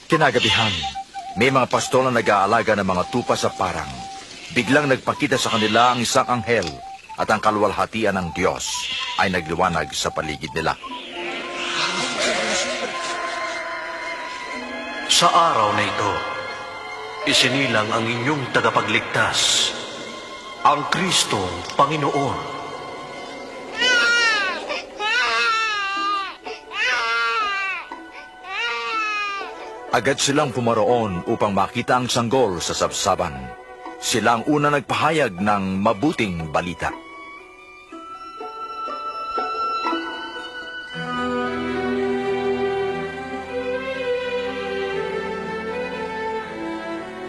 Kinagabihan, may mga pastol na nag-aalaga ng mga tupa sa parang. Biglang nagpakita sa kanila ang isang anghel at ang kalwalhatian ng Diyos ay nagliwanag sa paligid nila. Sa araw na ito, isinilang ang inyong tagapagligtas, ang Kristong Panginoon. Agad silang pumaroon upang makita ang sanggol sa sabsaban. Sila ang una nagpahayag ng mabuting balita.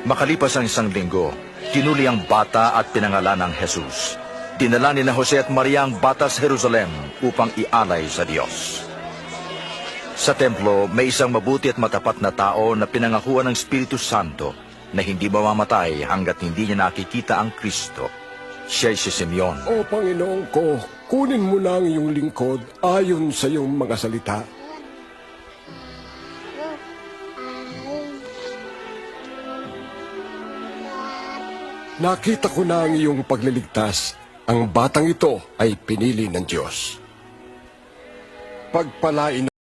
Makalipas ang isang linggo, tinuli ang bata at pinangalan ng Jesus. Dinala ni Jose at Maria ang bata sa Jerusalem upang ialay sa Diyos. Sa templo, may isang mabuti at matapat na tao na pinangakuan ng Espiritu Santo na hindi mamamatay hanggat hindi niya nakikita ang Kristo. Siya'y si Simeon. O Panginoon ko, kunin mo na ang iyong lingkod ayon sa iyong mga salita. Nakita ko na ang iyong pagliligtas. Ang batang ito ay pinili ng Diyos. Pagpalain